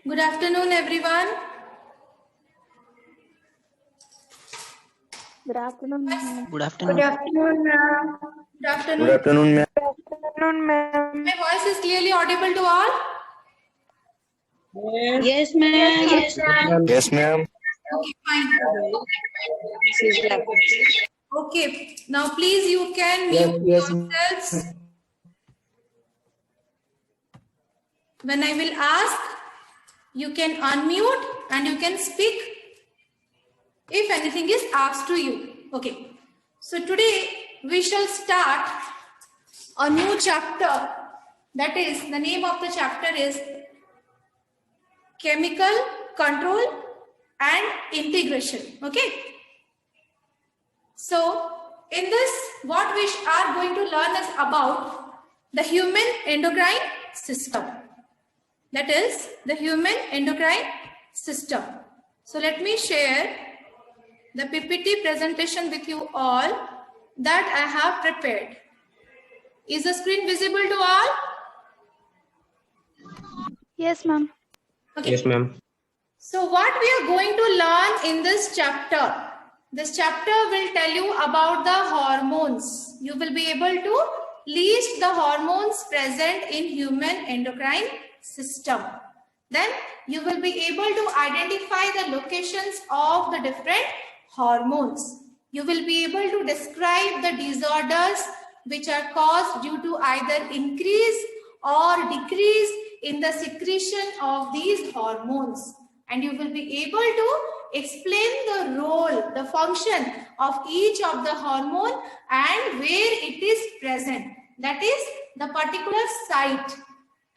Good afternoon, everyone. Good afternoon, ma'am. Good afternoon. Good afternoon, ma'am. Good afternoon. Good afternoon, ma'am. Good afternoon, ma'am. My voice is clearly audible to all? Yes, ma'am. Yes, ma'am. Yes, ma'am. Okay, fine. Okay, now please you can mute yourselves. When I will ask, you can unmute and you can speak if anything is asked to you. Okay, so today we shall start a new chapter. That is, the name of the chapter is Chemical Control and Integration. Okay. So in this, what we are going to learn is about the human endocrine system. That is the human endocrine system. So let me share the PPT presentation with you all that I have prepared. Is the screen visible to all? Yes, ma'am. Okay. Yes, ma'am. So what we are going to learn in this chapter will tell you about the hormones. You will be able to list the hormones present in human endocrine system. Then you will be able to identify the locations of the different hormones. You will be able to describe the disorders which are caused due to either increase or decrease in the secretion of these hormones. And you will be able to explain the role, the function of each of the hormone and where it is present. That is the particular site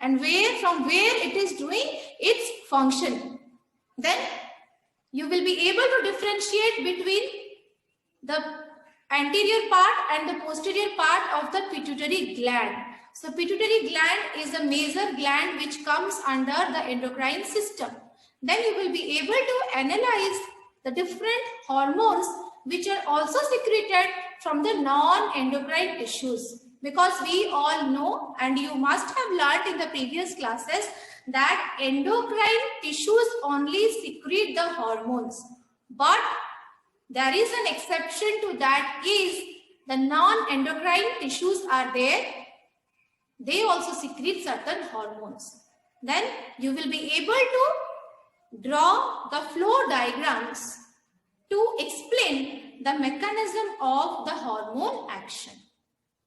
and from where it is doing its function. Then you will be able to differentiate between the anterior part and the posterior part of the pituitary gland. So pituitary gland is a major gland which comes under the endocrine system. Then you will be able to analyze the different hormones which are also secreted from the non-endocrine tissues, because we all know and you must have learned in the previous classes that endocrine tissues only secrete the hormones. But there is an exception to that, is the non-endocrine tissues are there. They also secrete certain hormones. Then you will be able to draw the flow diagrams to explain the mechanism of the hormone action.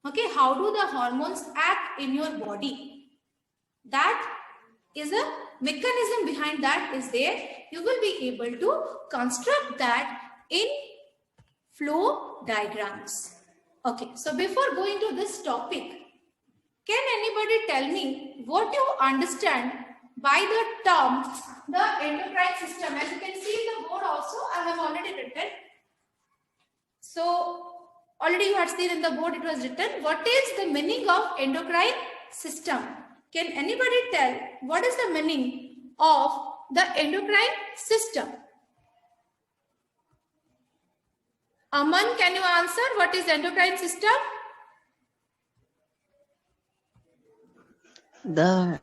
Okay, how do the hormones act in your body? That is a mechanism behind that is there. You will be able to construct that in flow diagrams. Okay, so before going to this topic, can anybody tell me what you understand by the term the endocrine system? As you can see in the board also, I have already written. So already you had seen in the board it was written. What is the meaning of endocrine system? Can anybody tell what is the meaning of the endocrine system? Aman, can you answer what is endocrine system? The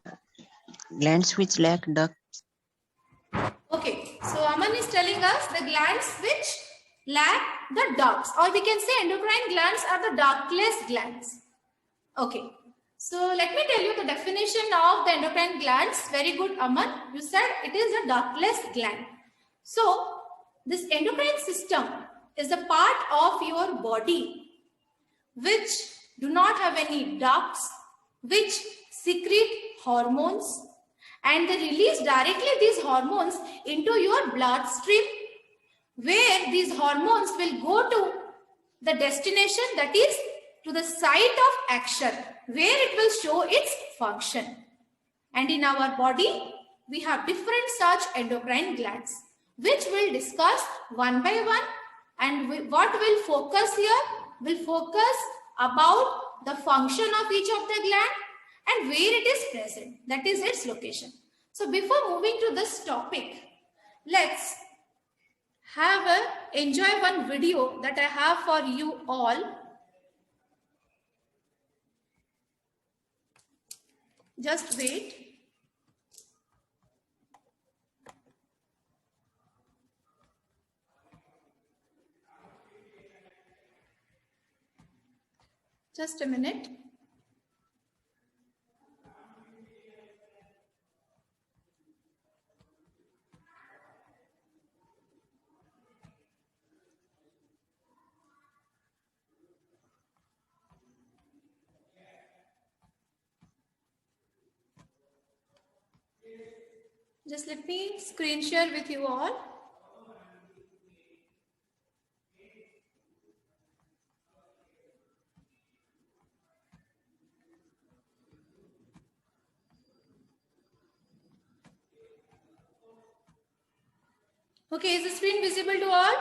glands which lack ducts. Okay, so Aman is telling us the glands which lack the ducts, or we can say endocrine glands are the ductless glands. Okay, so let me tell you the definition of the endocrine glands. Very good, Aman. You said it is a ductless gland. So this endocrine system is a part of your body which do not have any ducts, which secrete hormones, and they release directly these hormones into your bloodstream, where these hormones will go to the destination, that is to the site of action, where it will show its function. And in our body, we have different such endocrine glands, which we'll discuss one by one. And what we'll focus here, we'll focus about the function of each of the gland and where it is present, that is its location. So before moving to this topic, let's enjoy one video that I have for you all. Just wait. Just a minute. Just let me screen share with you all. Okay, is the screen visible to all?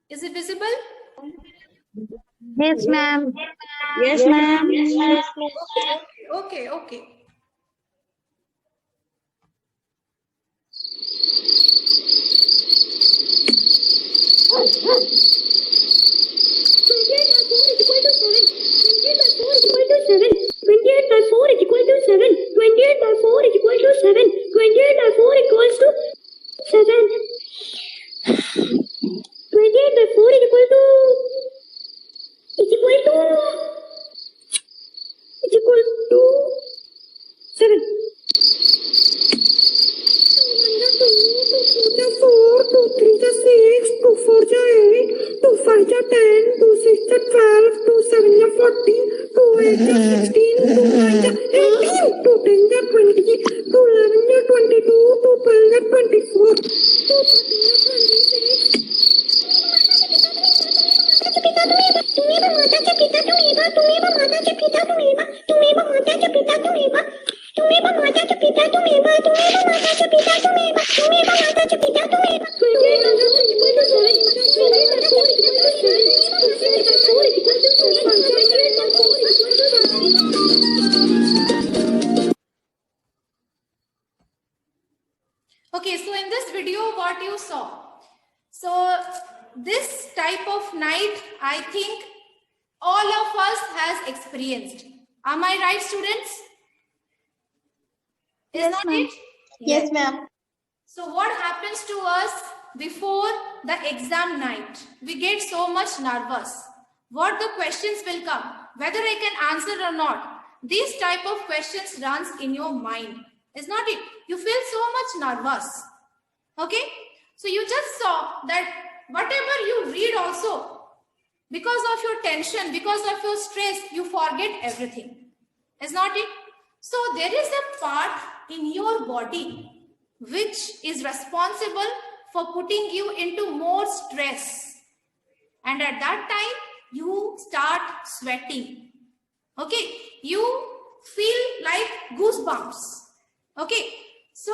Is it visible? Yes, ma'am. Yes, ma'am. Okay, okay. Okay, so in this video, what you saw. So this type of night, I think all of us has experienced. Am I right, students? Is Yes, that ma'am. it? Yes, ma'am. So what happens to us before the exam night? We get so much nervous. What the questions will come, whether I can answer or not. These type of questions runs in your mind. Is not it? You feel so much nervous. Okay? So you just saw that whatever you read also, because of your tension, because of your stress, you forget everything. Is not it? So there is a part in your body which is responsible for putting you into more stress. And at that time, you start sweating. Okay? You feel like goosebumps. Okay? So,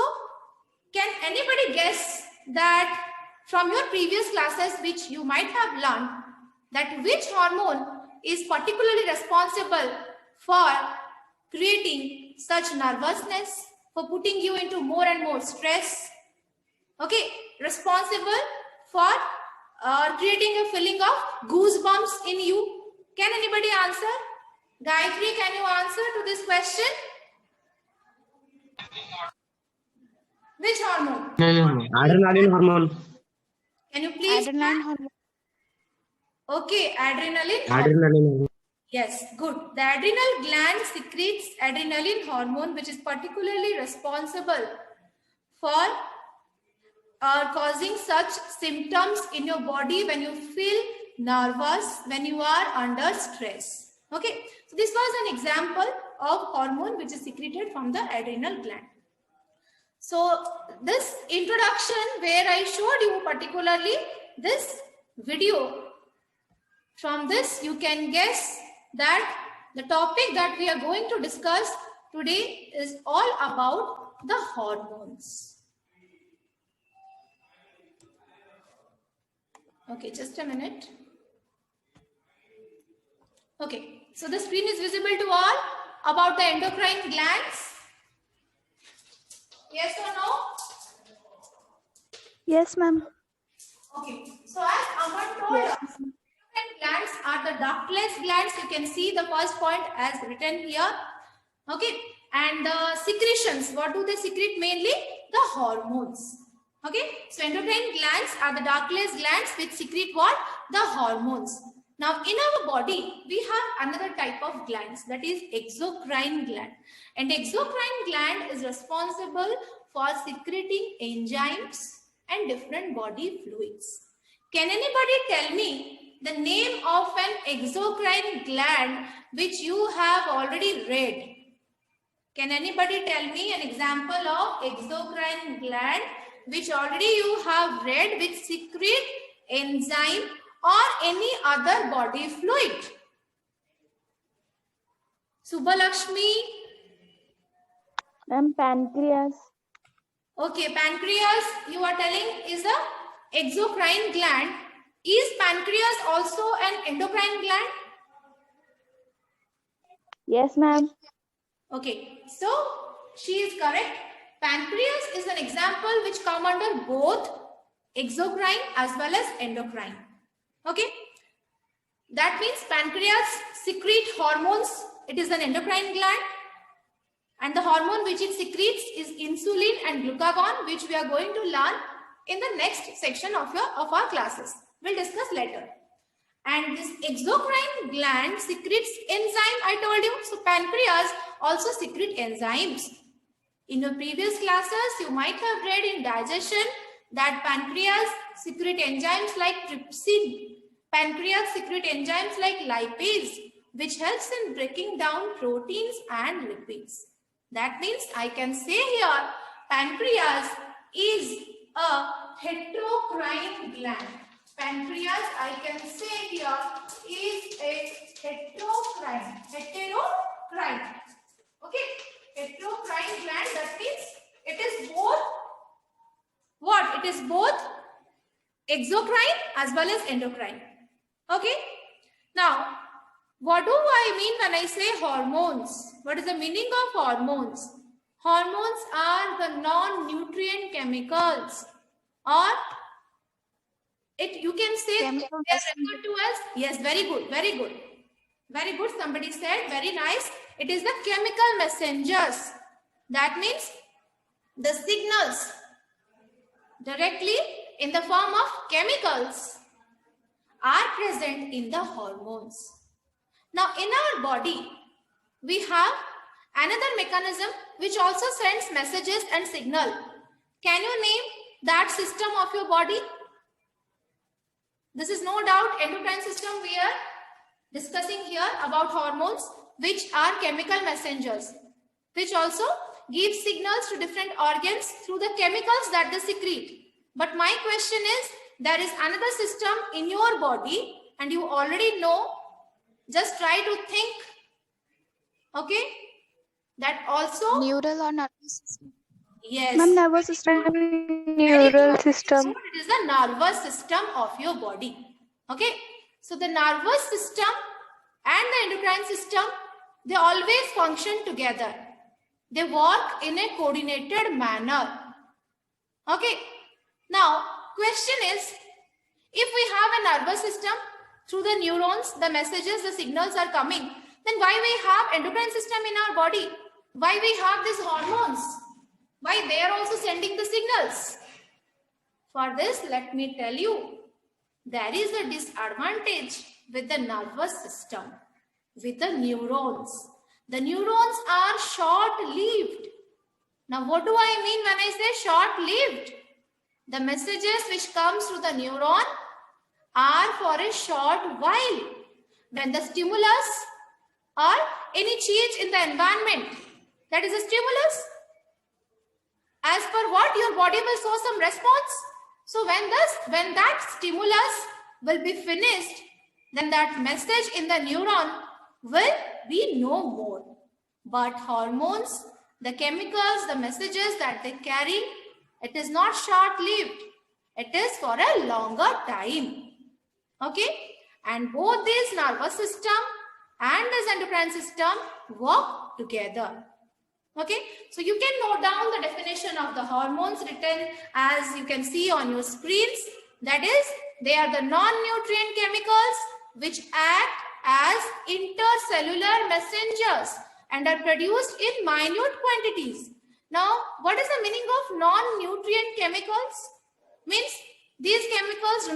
can anybody guess that from your previous classes which you might have learned that which hormone is particularly responsible for creating such nervousness, for putting you into more and more stress? Okay, responsible for creating a feeling of goosebumps in you. Can anybody answer? Gayatri, can you answer to this question? Which hormone? Adrenaline hormone. Can you please? Adrenaline hormone. Okay, adrenaline hormone. Adrenaline hormone. Yes, good. The adrenal gland secretes adrenaline hormone, which is particularly responsible for causing such symptoms in your body when you feel nervous, when you are under stress. Okay, so this was an example of hormone which is secreted from the adrenal gland. So this introduction where I showed you particularly this video, from this you can guess that the topic that we are going to discuss today is all about the hormones. Okay, just a minute. Okay, so the screen is visible to all about the endocrine glands. Yes or no? Yes, ma'am. Okay, so as Aman told us, endocrine glands are the ductless glands. You can see the first point as written here. Okay, and the secretions, what do they secrete? Mainly the hormones. Okay, so endocrine glands are the ductless glands which secrete what? The hormones. Now in our body, we have another type of glands, that is exocrine gland. And exocrine gland is responsible for secreting enzymes and different body fluids. Can anybody tell me the name of an exocrine gland which you have already read? Can anybody tell me an example of exocrine gland which already you have read, which secrete enzyme or any other body fluid? Subhalakshmi? Ma'am, pancreas. Okay, pancreas you are telling is a exocrine gland. Is pancreas also an endocrine gland? Yes, ma'am. Okay, so she is correct. Pancreas is an example which come under both exocrine as well as endocrine. Okay, that means pancreas secrete hormones. It is an endocrine gland, and the hormone which it secretes is insulin and glucagon, which we are going to learn in the next section of our classes. We'll discuss later. And this exocrine gland secretes enzyme, I told you. So pancreas also secrete enzymes. In your previous classes, you might have read in digestion that pancreas secrete enzymes like trypsin. Pancreas secrete enzymes like lipase, which helps in breaking down proteins and lipids. That means I can say here, pancreas is a heterocrine gland. Pancreas, I can say here, is a heterocrine. Heterocrine. Okay. Heterocrine gland, that means it is both what? It is both exocrine as well as endocrine. Okay. Now, what do I mean when I say hormones? What is the meaning of hormones? Hormones are the non-nutrient chemicals, or you can say they are referred to as, yes, very good, very good. Very good, somebody said, very nice. It is the chemical messengers. That means the signals directly in the form of chemicals are present in the hormones. Now in our body, we have another mechanism which also sends messages and signal. Can you name that system of your body? This is no doubt endocrine system we are discussing here about hormones, which are chemical messengers, which also give signals to different organs through the chemicals that they secrete. But my question is, there is another system in your body and you already know. Just try to think. Okay? That also. Neural or nervous system? Yes. Ma'am, nervous system. Neural system. It is the nervous system of your body. Okay? So the nervous system and the endocrine system, they always function together. They work in a coordinated manner. Okay? Now, question is, if we have a nervous system, through the neurons, the messages, the signals are coming, then why we have endocrine system in our body? Why we have these hormones? Why they are also sending the signals? For this, let me tell you, there is a disadvantage with the nervous system, with the neurons. The neurons are short-lived. Now, what do I mean when I say short-lived? The messages which comes through the neuron are for a short while. When the stimulus or any change in the environment, that is a stimulus. As per what, your body will show some response. So when that stimulus will be finished, then that message in the neuron will be no more. But hormones, the chemicals, the messages that they carry, it is not short-lived. It is for a longer time. Okay? And both these nervous system and this endocrine system work together. Okay? So you can note down the definition of the hormones written as you can see on your screens. That is, they are the non-nutrient chemicals which act as intercellular messengers and are produced in minute quantities. Now, what is the meaning of non-nutrient chemicals? Means these chemicals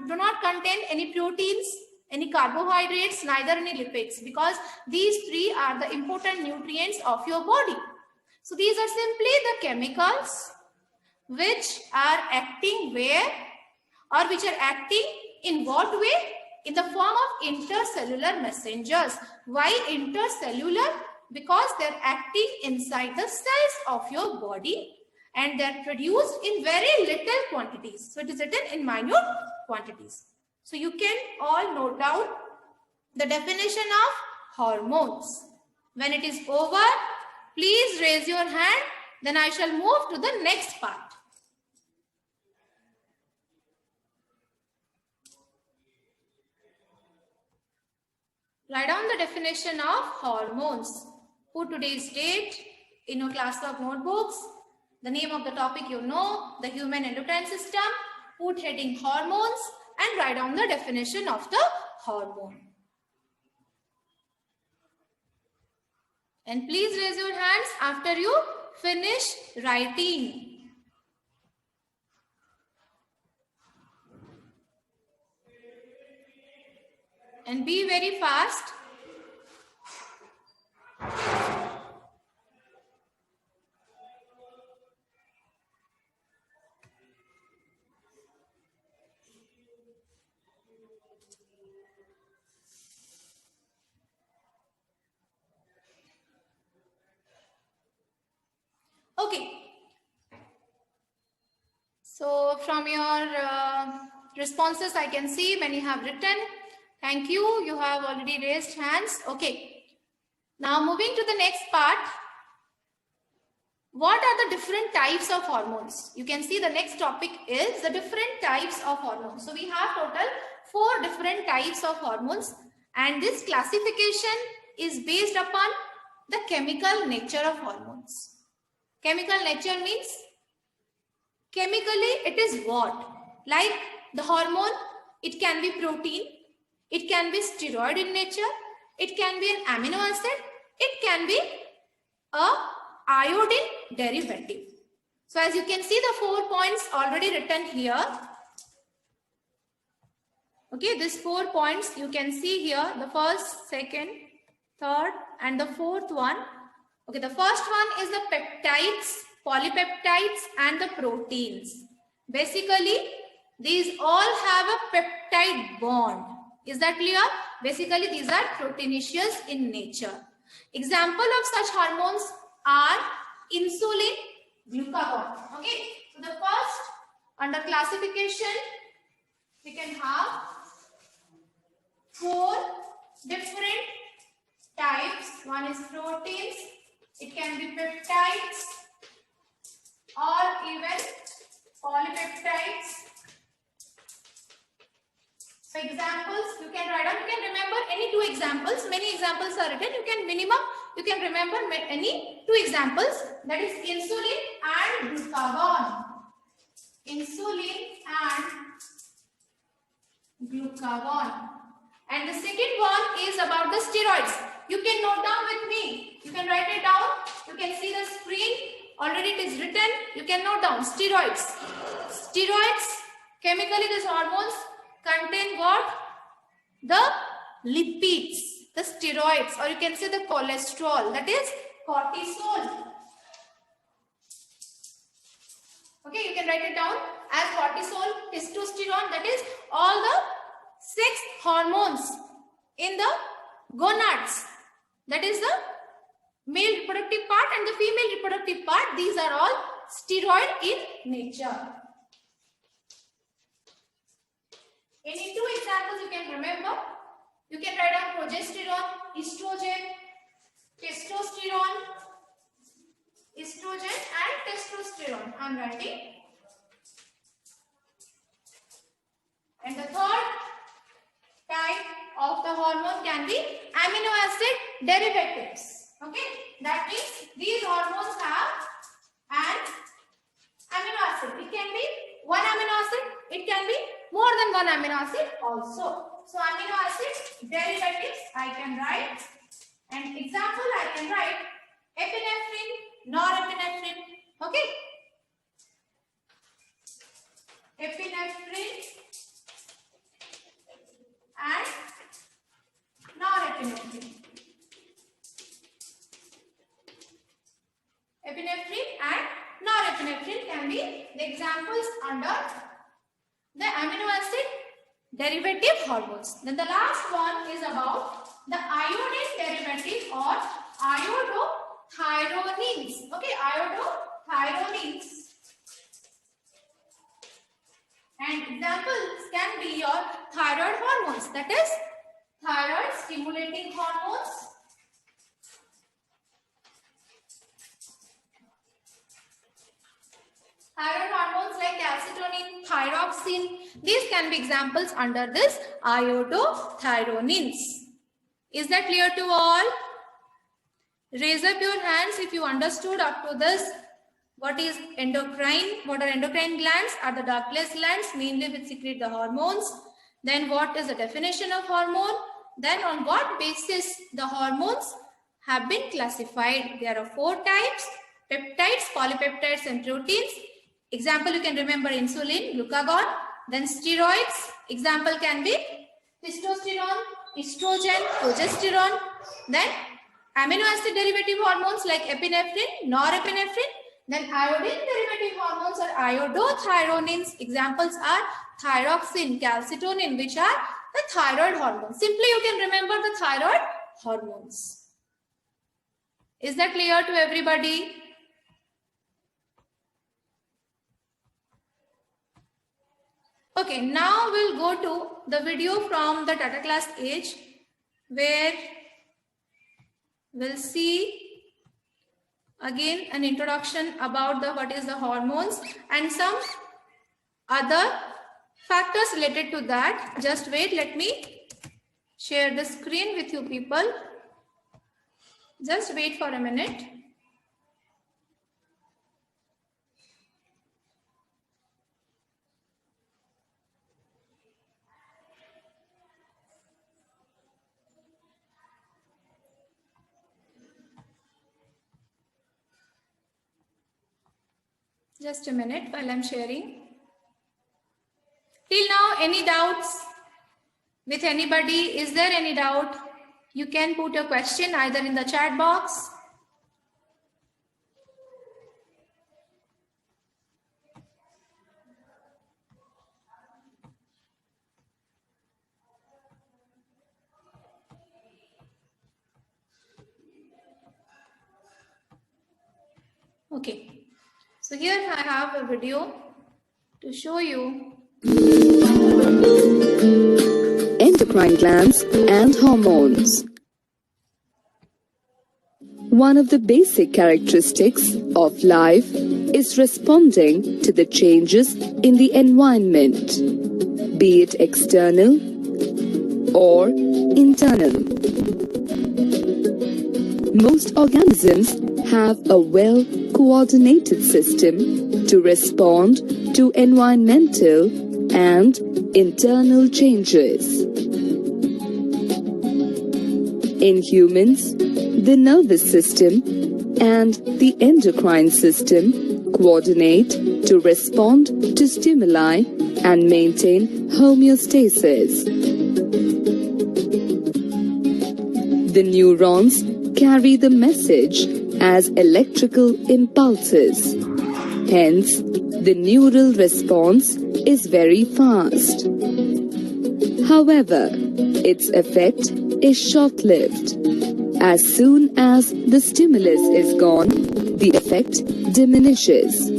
do not contain any proteins, any carbohydrates, neither any lipids, because these three are the important nutrients of your body. So these are simply the chemicals which are acting where, or which are acting in what way? In the form of intercellular messengers. Why intercellular? Because they're acting inside the cells of your body and they're produced in very little quantities. So it is written in minute quantities. So you can all note down the definition of hormones. When it is over, please raise your hand. Then I shall move to the next part. Write down the definition of hormones. Put today's date in your classwork notebooks. The name of the topic you know, the human endocrine system. Put heading hormones and write down the definition of the hormone. And please raise your hands after you finish writing. And be very fast. Okay. So from your responses, I can see many have written. Thank you. You have already raised hands. Okay. Now moving to the next part. What are the different types of hormones? You can see the next topic is the different types of hormones. So we have total 4 different types of hormones, and this classification is based upon the chemical nature of hormones. Chemical nature means chemically it is what? Like the hormone, it can be protein, it can be steroid in nature, it can be an amino acid, it can be a iodine derivative. So as you can see the 4 points already written here. Okay, these 4 points you can see here, the first, second, third and the fourth one. Okay, the first one is the peptides, polypeptides and the proteins. Basically, these all have a peptide bond. Is that clear? Basically, these are proteinaceous in nature. Example of such hormones are insulin, glucagon. Okay, so the first under classification, we can have 4 different types. One is proteins, it can be peptides or even polypeptides. So examples you can write down. You can remember any 2 examples. Many examples are written. You can you can remember any 2 examples. That is insulin and glucagon. Insulin and glucagon. And the second one is about the steroids. You can note down with me. You can write it down. You can see the screen. Already it is written. You can note down steroids. Steroids, chemically these hormones contain what? The lipids, the steroids, or you can say the cholesterol, that is cortisol. Okay, you can write it down as cortisol, testosterone, that is all the 6 hormones in the gonads. That is the male reproductive part and the female reproductive part. These are all steroid in nature. Any 2 examples you can remember. You can write down progesterone, estrogen, testosterone, estrogen and testosterone. I am writing. And the third type of the hormone can be amino acid derivatives. Okay, that means these hormones have an amino acid. It can be 1 amino acid, it can be more than 1 amino acid also. So amino acid derivatives I can write, and example I can write epinephrine, norepinephrine, epinephrine and norepinephrine can be the examples under the amino acid derivative hormones. Then the last one is about the iodine derivative or iodothyronines. Okay, iodothyronines. And examples can be your thyroid hormones, that is thyroid stimulating hormones, thyroid hormones like calcitonin, thyroxine. These can be examples under this iodothyronines. Is that clear to all? Raise up your hands if you understood up to this. What is endocrine? What are endocrine glands? Are the Douglas glands, mainly which secrete the hormones. Then what is the definition of hormone? Then on what basis the hormones have been classified? There are 4 types: peptides, polypeptides and proteins. Example, you can remember insulin, glucagon. Then steroids. Example can be testosterone, estrogen, progesterone. Then amino acid derivative hormones like epinephrine, norepinephrine. Then iodine derivative hormones are iodothyronines. Examples are thyroxine, calcitonin, which are the thyroid hormones. Simply you can remember the thyroid hormones. Is that clear to everybody? Okay, now we'll go to the video from the Tata Class Age, where we'll see again an introduction about what is the hormones and some other factors related to that. Just wait, let me share the screen with you people. Just wait for a minute. Just a minute while I'm sharing. Till now, any doubts with anybody? Is there any doubt? You can put your question either in the chat box. Okay. So here I have a video to show you endocrine glands and hormones. One of the basic characteristics of life is responding to the changes in the environment, be it external or internal. Most organisms have a well-coordinated system to respond to environmental and internal changes. In humans, the nervous system and the endocrine system coordinate to respond to stimuli and maintain homeostasis. The neurons carry the message as electrical impulses. Hence, the neural response is very fast. However, its effect is short-lived. As soon as the stimulus is gone, the effect diminishes.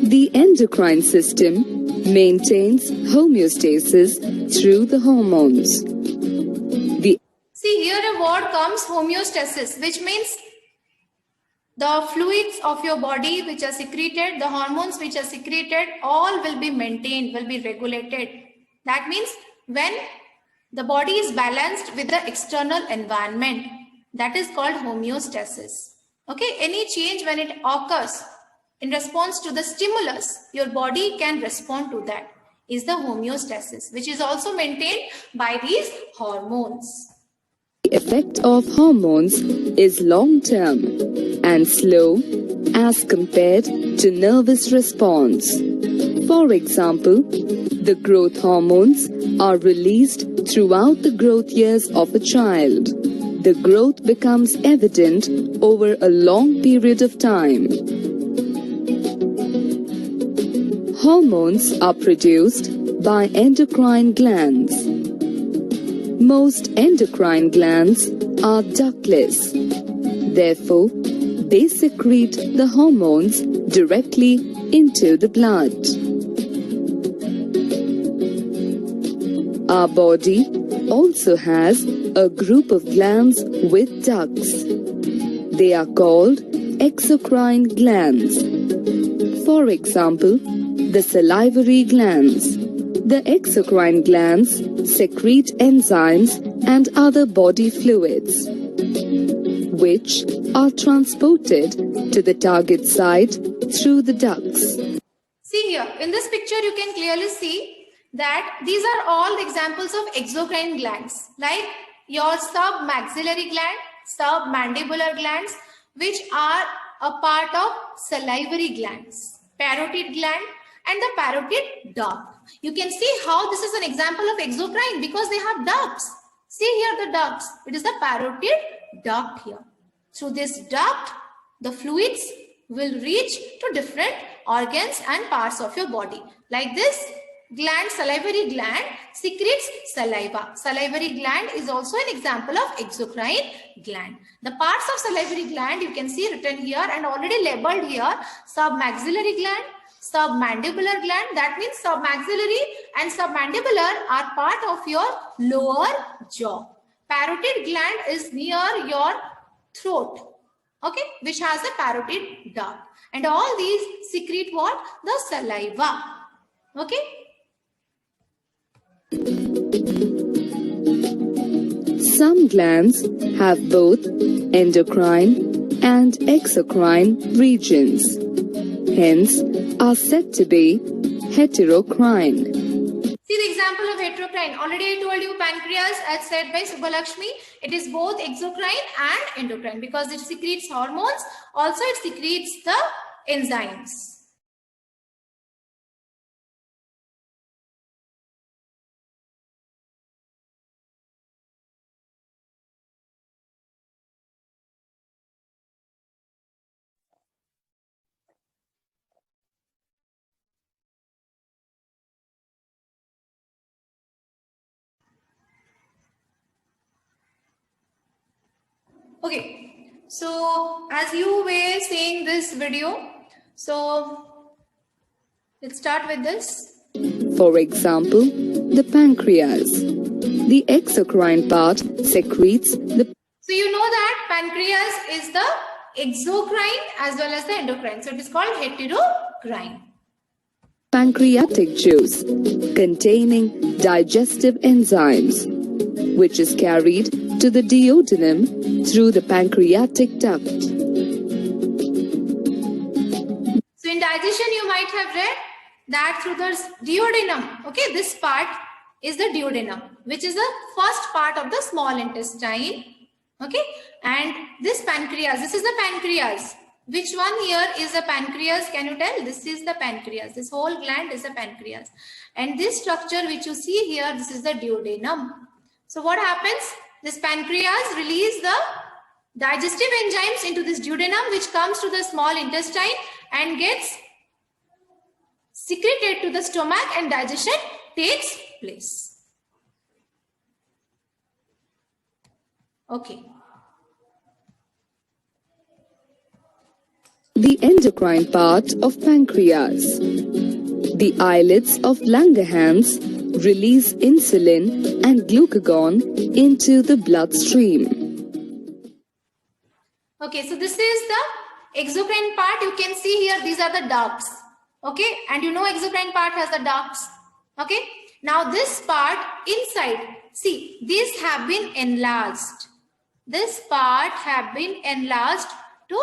The endocrine system maintains homeostasis through the hormones. See, here a word comes homeostasis, which means the fluids of your body which are secreted, the hormones which are secreted, all will be maintained, will be regulated. That means when the body is balanced with the external environment, that is called homeostasis. Okay, any change when it occurs in response to the stimulus, your body can respond to that, is the homeostasis, which is also maintained by these hormones. The effect of hormones is long-term and slow as compared to nervous response. For example, the growth hormones are released throughout the growth years of a child. the growth becomes evident over a long period of time. Hormones are produced by endocrine glands. Most endocrine glands are ductless. Therefore, they secrete the hormones directly into the blood. Our body also has a group of glands with ducts. They are called exocrine glands. For example, the salivary glands. The exocrine glands secrete enzymes and other body fluids, which are transported to the target site through the ducts. See here, in this picture you can clearly see that these are all examples of exocrine glands, like your submaxillary gland, submandibular glands, which are a part of salivary glands, parotid gland, and the parotid duct. You can see how this is an example of exocrine because they have ducts. See here the ducts. It is the parotid duct here. Through this duct, the fluids will reach to different organs and parts of your body. Like this gland, salivary gland, secretes saliva. Salivary gland is also an example of exocrine gland. The parts of salivary gland you can see written here and already labeled here: submaxillary gland, submandibular gland. That means submaxillary and submandibular are part of your lower jaw. Parotid gland is near your throat, okay, which has a parotid duct. And all these secrete what? The saliva. Okay. Some glands have both endocrine and exocrine regions, hence are said to be heterocrine. See the example of heterocrine. Already I told you pancreas, as said by Subbalakshmi, it is both exocrine and endocrine because it secretes hormones. Also it secretes the enzymes. Okay, so as you were saying this video, so let's start with this. For example, the pancreas. The exocrine part secretes the So you know that pancreas is the exocrine as well as the endocrine. So it is called heterocrine. pancreatic juice containing digestive enzymes, which is carried to the duodenum through the pancreatic duct. So in digestion, you might have read that through the duodenum, okay, this part is the duodenum, which is the first part of the small intestine, okay, and this pancreas, this is the pancreas. Which one here is the pancreas? Can you tell? This is the pancreas. This whole gland is the pancreas. And this structure which you see here, this is the duodenum. So what happens? This pancreas releases the digestive enzymes into this duodenum, which comes to the small intestine and gets secreted to the stomach, and digestion takes place. Okay. The endocrine part of pancreas. The islets of Langerhans release insulin and glucagon into the bloodstream. Okay, so this is the exocrine part. You can see here, these are the ducts. Okay, and you know exocrine part has the ducts. Okay, now this part inside, see, these have been enlarged. This part have been enlarged to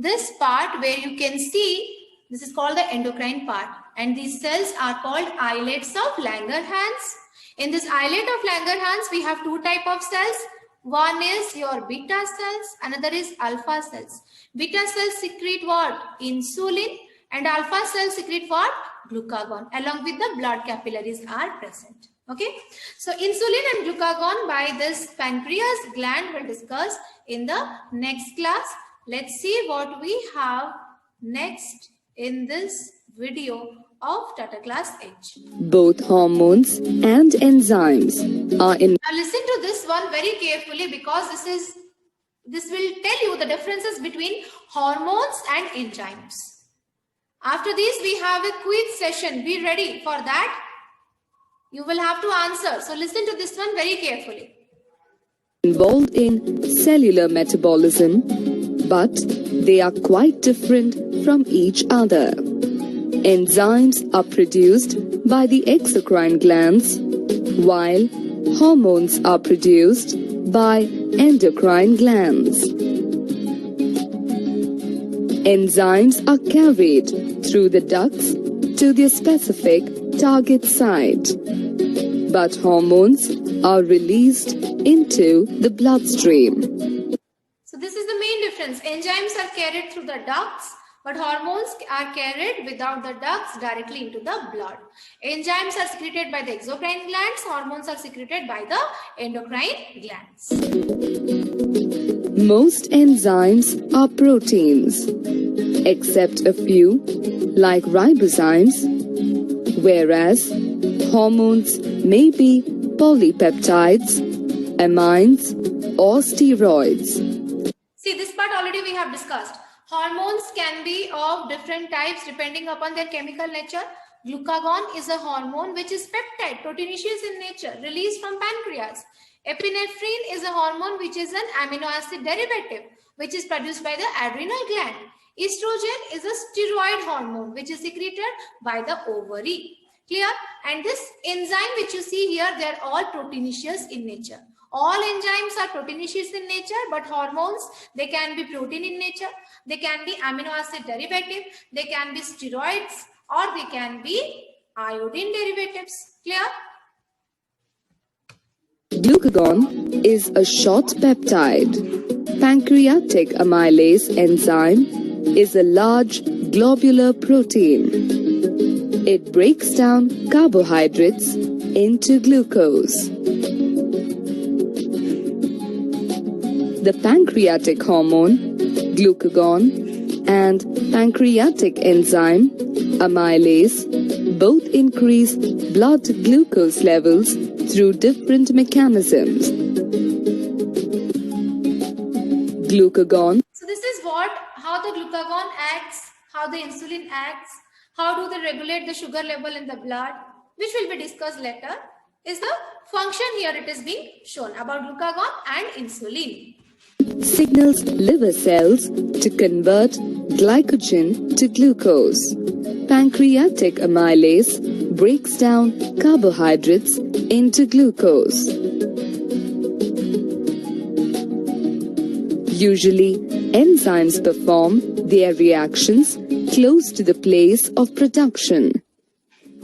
this part where you can see, this is called the endocrine part. And these cells are called islets of Langerhans. In this islet of Langerhans, we have two types of cells. One is your beta cells, another is alpha cells. Beta cells secrete what? Insulin, and alpha cells secrete what? Glucagon. Along with the blood capillaries are present. Okay, so insulin and glucagon by this pancreas gland will discuss in the next class. Let's see what we have next in this video of Tata Class H. Both hormones and enzymes are in. Now listen to this one very carefully, because this will tell you the differences between hormones and enzymes. After this, we have a quiz session. Be ready for that. You will have to answer. So listen to this one very carefully. Involved in cellular metabolism, but they are quite different from each other. Enzymes are produced by the exocrine glands, while hormones are produced by endocrine glands. Enzymes are carried through the ducts to their specific target site, but hormones are released into the bloodstream. So this is the main difference. Enzymes are carried through the ducts, but hormones are carried without the ducts directly into the blood. Enzymes are secreted by the exocrine glands. Hormones are secreted by the endocrine glands. Most enzymes are proteins, except a few, like ribozymes, whereas hormones may be polypeptides, amines, or steroids. See, this part already we have discussed. Hormones can be of different types depending upon their chemical nature. Glucagon is a hormone which is peptide, proteinaceous in nature, released from pancreas. Epinephrine is a hormone which is an amino acid derivative, which is produced by the adrenal gland. Estrogen is a steroid hormone which is secreted by the ovary. Clear? And this enzyme which you see here, they are all proteinaceous in nature. All enzymes are proteinaceous in nature, but hormones, they can be protein in nature, they can be amino acid derivative, they can be steroids, or they can be iodine derivatives. Clear? Glucagon is a short peptide. Pancreatic amylase enzyme is a large globular protein. It breaks down carbohydrates into glucose. The pancreatic hormone, glucagon, and pancreatic enzyme, amylase, both increase blood glucose levels through different mechanisms. Glucagon. So this is how the glucagon acts, how the insulin acts, how do they regulate the sugar level in the blood, which will be discussed later, is the function here it is being shown about glucagon and insulin. Signals liver cells to convert glycogen to glucose. Pancreatic amylase breaks down carbohydrates into glucose. Usually, enzymes perform their reactions close to the place of production,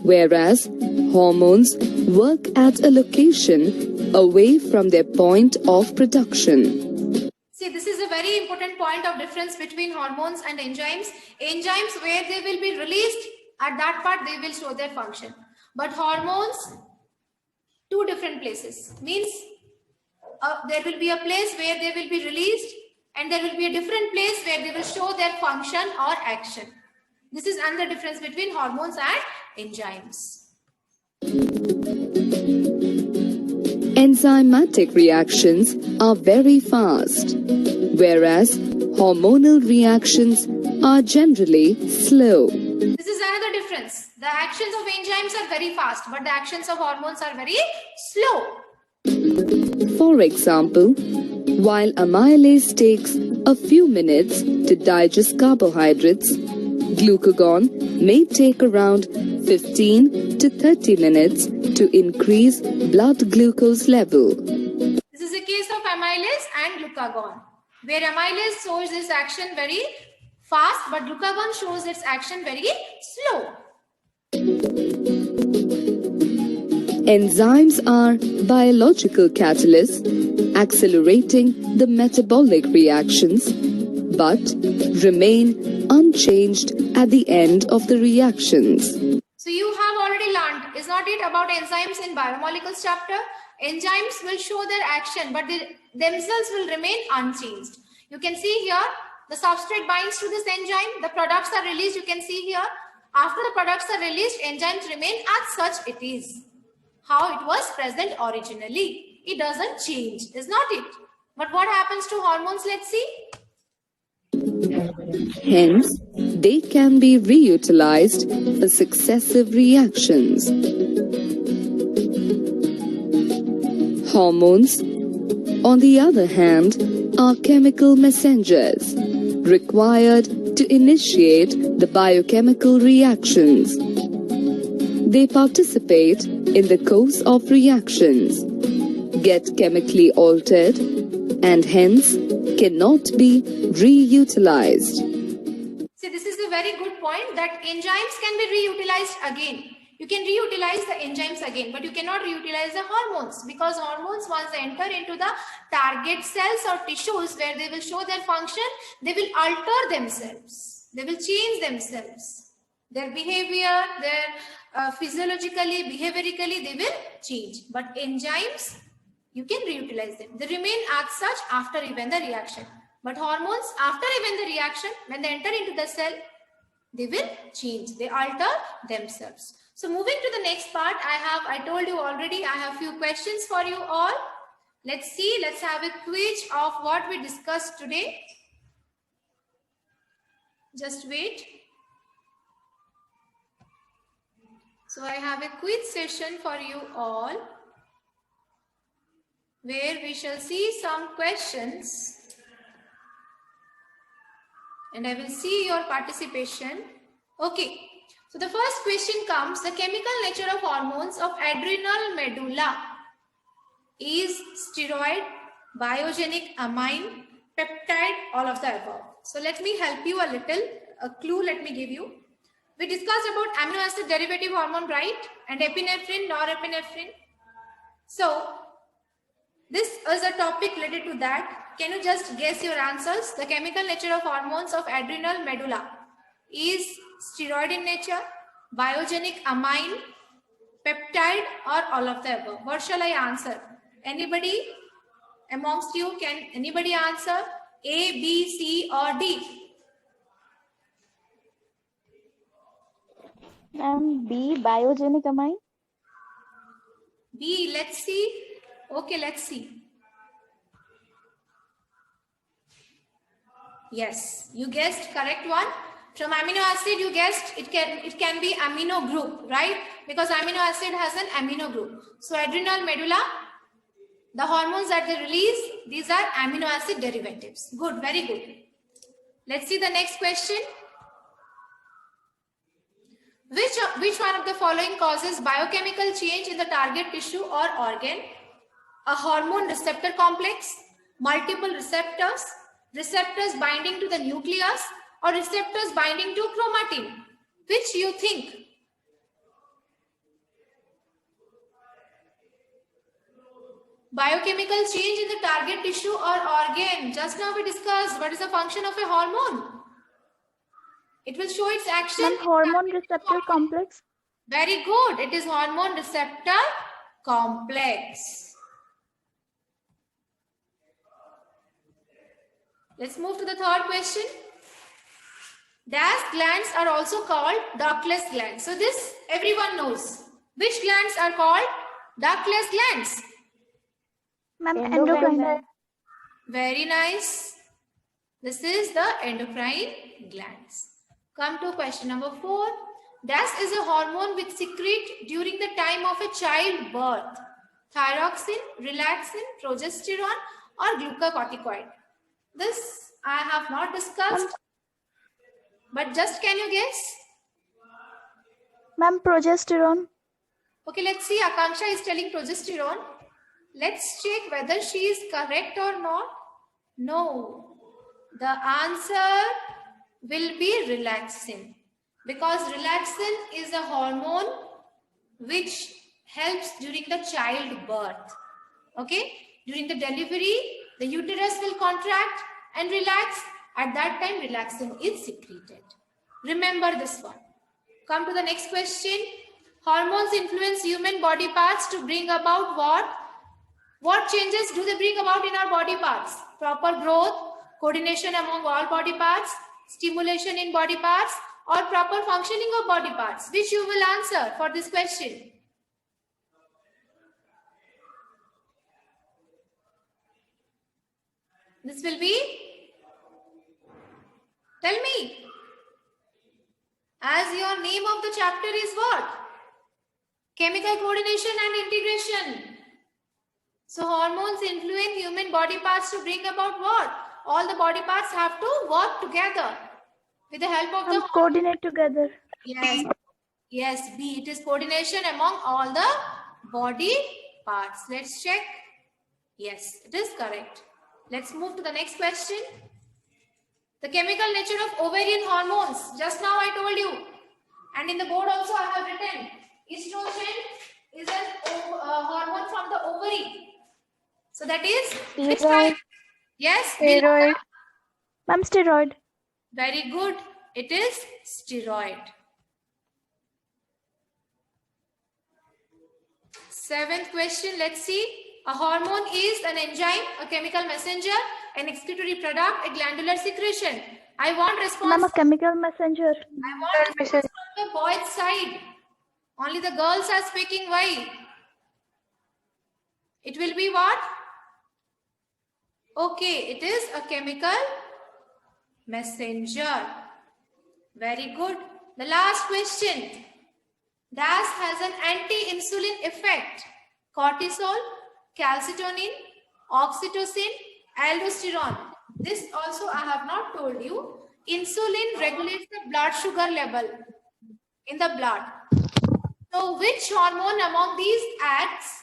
whereas hormones work at a location away from their point of production. See, this is a very important point of difference between hormones and enzymes. Enzymes, where they will be released, at that part they will show their function. But hormones, two different places. Means there will be a place where they will be released, and there will be a different place where they will show their function or action. This is another difference between hormones and enzymes. Enzymatic reactions are very fast, whereas hormonal reactions are generally slow. This is another difference. The actions of enzymes are very fast, but the actions of hormones are very slow. For example, while amylase takes a few minutes to digest carbohydrates, glucagon may take around 15 to 30 minutes to increase blood glucose level. This is a case of amylase and glucagon, where amylase shows its action very fast, but glucagon shows its action very slow. Enzymes are biological catalysts accelerating the metabolic reactions, but remain unchanged at the end of the reactions. So you have already learned, is not not it about enzymes in biomolecules chapter. Enzymes will show their action, but they themselves will remain unchanged. You can see here, the substrate binds to this enzyme, the products are released, you can see here. After the products are released, enzymes remain as such it is. How it was present originally. It doesn't change, is not it? But what happens to hormones? Let's see. Hence, they can be reutilized for successive reactions. Hormones, on the other hand, are chemical messengers required to initiate the biochemical reactions. They participate in the course of reactions, get chemically altered, and hence cannot be reutilized. See, this is a very good point that enzymes can be reutilized again. You can reutilize the enzymes again, but you cannot reutilize the hormones, because hormones, once they enter into the target cells or tissues where they will show their function, they will alter themselves. They will change themselves. Their behavior, their physiologically, behaviorically, they will change. But enzymes, you can reutilize them. They remain as such after even the reaction. But hormones, after even the reaction, when they enter into the cell, they will change. They alter themselves. So moving to the next part, I told you already, I have few questions for you all. Let's see, let's have a quiz of what we discussed today. Just wait. So I have a quiz session for you all, where we shall see some questions and I will see your participation. Okay, so the first question comes, the chemical nature of hormones of adrenal medulla is steroid, biogenic, amine, peptide, all of the above. So let me help you a little, a clue let me give you. We discussed about amino acid derivative hormone, right? And epinephrine, norepinephrine. So this is a topic related to that. Can you just guess your answers? The chemical nature of hormones of adrenal medulla is steroid in nature, biogenic, amine, peptide, or all of the above. What shall I answer? Anybody amongst you, can anybody answer? A, B, C, or D? Ma'am, B, biogenic amine. B, let's see. Okay, let's see. Yes, you guessed correct one. From amino acid, you guessed it can be amino group, right? Because amino acid has an amino group. So adrenal medulla, the hormones that they release, these are amino acid derivatives. Good, very good. Let's see the next question. Which one of the following causes biochemical change in the target tissue or organ? A hormone receptor complex, multiple receptors, receptors binding to the nucleus, or receptors binding to chromatin? Which you think? Biochemical change in the target tissue or organ. Just now we discussed what is the function of a hormone. It will show its action. Ma'am, hormone receptor complex. Very good. It is hormone receptor complex. Let's move to the third question. Dash glands are also called ductless glands. So this everyone knows. Which glands are called ductless glands? Ma'am, endocrine. Very nice. This is the endocrine glands. Come to question number 4. DAS is a hormone which secrete during the time of a child birth. Thyroxine, relaxin, progesterone, or glucocorticoid. This I have not discussed. But just can you guess? Ma'am, progesterone. Okay, let's see. Akanksha is telling progesterone. Let's check whether she is correct or not. No. The answer will be relaxin. Because relaxin is a hormone which helps during the childbirth. Okay? During the delivery, the uterus will contract and relax. At that time, relaxin is secreted. Remember this one. Come to the next question. Hormones influence human body parts to bring about what? What changes do they bring about in our body parts? Proper growth, coordination among all body parts, stimulation in body parts, or proper functioning of body parts? Which you will answer for this question? This will be, tell me, as your name of the chapter is what? Chemical coordination and integration. So hormones influence human body parts to bring about what? All the body parts have to work together with the help of the Coordinate together. Yes, yes, B. It is coordination among all the body parts. Let's check. Yes, it is correct. Let's move to the next question. The chemical nature of ovarian hormones. Just now I told you. And in the board also I have written. Estrogen is a hormone from the ovary. So that is which type? Yes. Steroid. Ma'am, steroid. Very good. It is steroid. 7th question. Let's see. A hormone is an enzyme, a chemical messenger, an excretory product, a glandular secretion. I want response. Ma'am, a chemical messenger. I want response from the boys' side. Only the girls are speaking. Why? It will be what? Okay, it is a chemical messenger. Very good. The last question. DAS has an anti-insulin effect. Cortisol, calcitonin, oxytocin, aldosterone. This also I have not told you. Insulin regulates the blood sugar level in the blood. So which hormone among these acts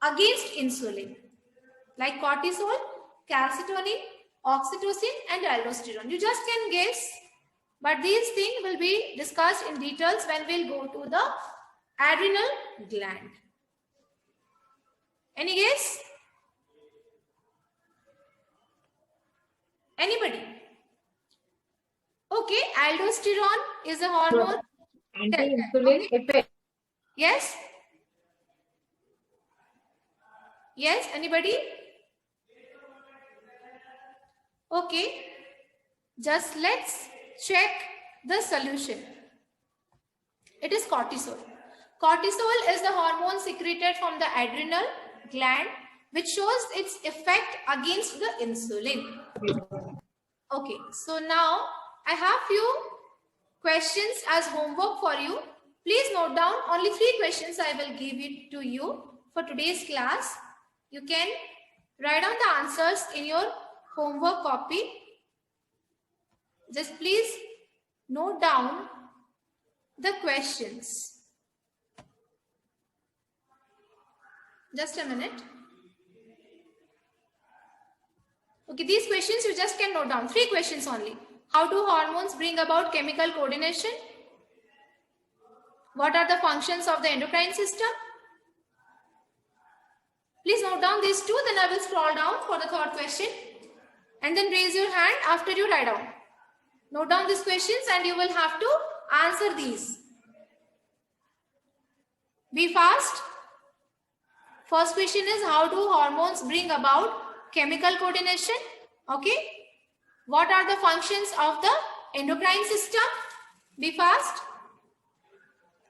against insulin? Like cortisol, calcitonin, oxytocin and aldosterone. You just can guess. But these things will be discussed in details when we'll go to the adrenal gland. Any guess? Anybody? Okay, aldosterone is a hormone. Anti-insulin effect. Yes? Yes, anybody? Okay, just let's check the solution. It is cortisol. Cortisol is the hormone secreted from the adrenal gland which shows its effect against the insulin. Okay, so now I have few questions as homework for you. Please note down only 3 questions I will give it to you for today's class. You can write down the answers in your homework copy. Just please note down the questions. Just a minute. Okay, these questions you just can note down. 3 questions only. How do hormones bring about chemical coordination? What are the functions of the endocrine system? Please note down these 2, then I will scroll down for the 3rd question. And then raise your hand after you write down. Note down these questions and you will have to answer these. Be fast. First question is, how do hormones bring about chemical coordination? Okay. What are the functions of the endocrine system? Be fast.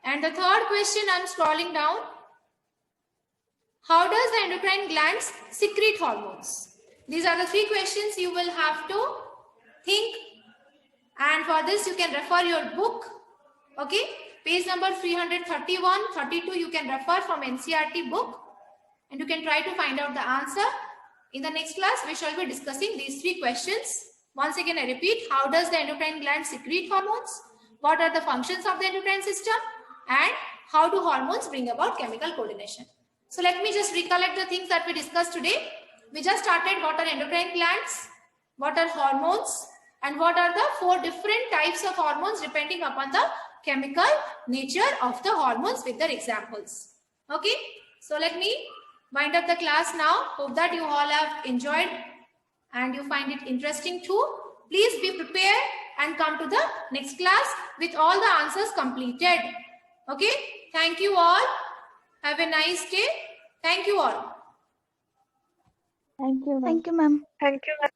And the 3rd question, I am scrolling down. How does the endocrine glands secrete hormones? These are the 3 questions you will have to think. And for this, you can refer your book. Okay. Page number 331, 32, you can refer from NCERT book. And you can try to find out the answer. In the next class, we shall be discussing these 3 questions. Once again, I repeat, how does the endocrine gland secrete hormones? What are the functions of the endocrine system? And how do hormones bring about chemical coordination? So let me just recollect the things that we discussed today. We just started what are endocrine glands, what are hormones, and what are the 4 different types of hormones depending upon the chemical nature of the hormones with their examples. Okay, so let me wind up the class now. Hope that you all have enjoyed and you find it interesting too. Please be prepared and come to the next class with all the answers completed. Okay. Thank you all. Have a nice day. Thank you all. Thank you, ma'am. Thank you.